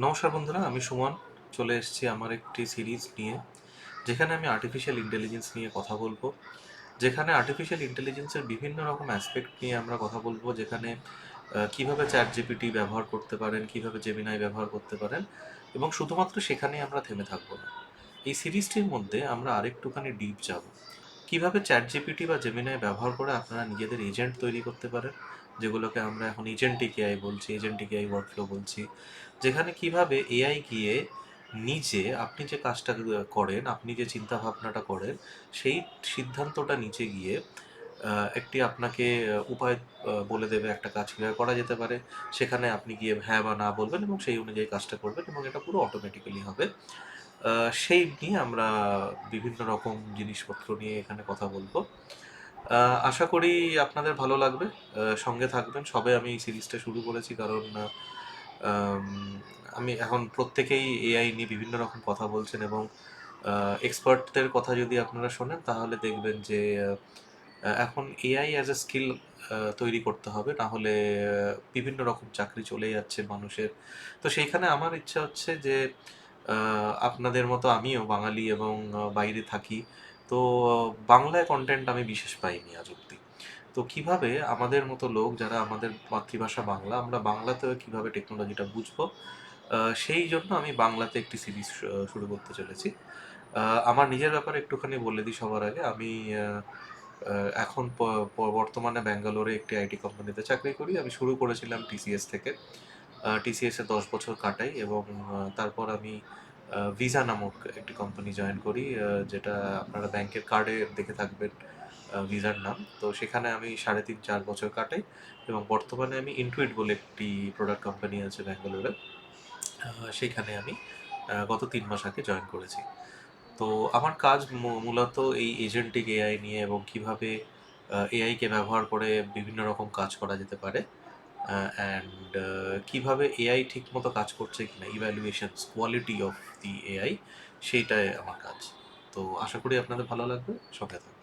নমস্কার বন্ধুরা, আমি সুমন। চলে এসেছি আমার একটি সিরিজ নিয়ে, যেখানে আমি আর্টিফিশিয়াল ইন্টেলিজেন্স নিয়ে কথা বলবো। যেখানে আর্টিফিশিয়াল ইন্টেলিজেন্সের বিভিন্ন রকম অ্যাসপেক্ট নিয়ে আমরা কথা বলবো, যেখানে কিভাবে চ্যাট জিপিটি ব্যবহার করতে পারেন, কিভাবে জেমিনাই ব্যবহার করতে পারেন, এবং শুধুমাত্র সেখানেই আমরা থেমে থাকবো না। এই সিরিজটির মধ্যে আমরা আরেকটুখানি ডিপ যাব, কিভাবে চ্যাট জিপিটি বা জেমিনাই ব্যবহার করে আপনারা নিজেদের এজেন্ট তৈরি করতে পারেন, যেগুলোকে আমরা এখন এজেন্টিক এআই বলছি, এজেন্টিক এআই ওয়ার্কফ্লো বলছি। যেখানে কিভাবে এআই গিয়ে নিজে আপনি যে কাজটা করেন, আপনি যে চিন্তা ভাবনাটা করেন, সেই সিদ্ধান্তটা নিচে গিয়ে একটি আপনাকে উপায় বলে দেবে একটা কাজ কীভাবে করা যেতে পারে। সেখানে আপনি গিয়ে হ্যাঁ বা না বলবেন এবং সেই অনুযায়ী কাজটা করবেন, এবং এটা পুরো অটোমেটিক্যালি হবে। সেই নিয়ে আমরা বিভিন্ন রকম জিনিসপত্র নিয়ে এখানে কথা বলবো। আশা করি আপনাদের ভালো লাগবে। সঙ্গে থাকবেন। সবে আমি এই সিরিজটা শুরু করেছি, কারণ আম, আমি এখন প্রত্যেকেই এআই নিয়ে বিভিন্ন রকম কথা বলছেন, এবং এক্সপার্টদের কথা যদি আপনারা শোনেন তাহলে দেখবেন যে এখন এআই অ্যাজ এ স্কিল তৈরি করতে হবে, না হলে বিভিন্ন রকম চাকরি চলে যাচ্ছে মানুষের। তো সেইখানে আমার ইচ্ছা হচ্ছে যে আপনাদের মতো আমিও বাঙালি এবং বাইরে থাকি। তো বাংলায় কন্টেন্ট আমি বিশেষ পাইনি আজ অব্দি। তো কিভাবে আমাদের মতো লোক, যারা আমাদের মাতৃভাষা বাংলা, আমরা বাংলাতে কিভাবে টেকনোলজিটা বুঝবো, সেই জন্য আমি বাংলাতে একটি সিরিজ শুরু করতে চলেছি। আমার নিজের ব্যাপারে একটুখানি বলে দিই সবার আগে। আমি এখন বর্তমানে ব্যাঙ্গালোরে একটি আইটি কোম্পানিতে চাকরি করি। আমি শুরু করেছিলাম টিসিএস থেকে। টিসিএসে 10 বছর কাটাই, এবং তারপর আমি ভিসা নামক একটি কোম্পানি জয়েন করি, যেটা আপনারা ব্যাংকের কার্ডে দেখে থাকবেন ভিসার নাম। তো সেখানে আমি 3.5-4 বছর কাটাই, এবং বর্তমানে আমি ইন্টুইট বলে একটি প্রোডাক্ট কোম্পানি আছে ব্যাঙ্গালোরে। সেইখানে আমি গত 3 মাস আগে জয়েন করেছি। তো আমার কাজ মূলত এই এজেন্টিক এআই নিয়ে, এবং কিভাবে এআইকে ব্যবহার করে বিভিন্ন রকম কাজ করা যেতে পারে, অ্যান্ড কিভাবে এআই ঠিক মতো কাজ করছে কিনা, ইভ্যালুয়েশনস কোয়ালিটি অফ দি এআই, সেইটাই আমার কাজ। তো আশা করি আপনাদের ভালো লাগবে। সঙ্গে থাকুন।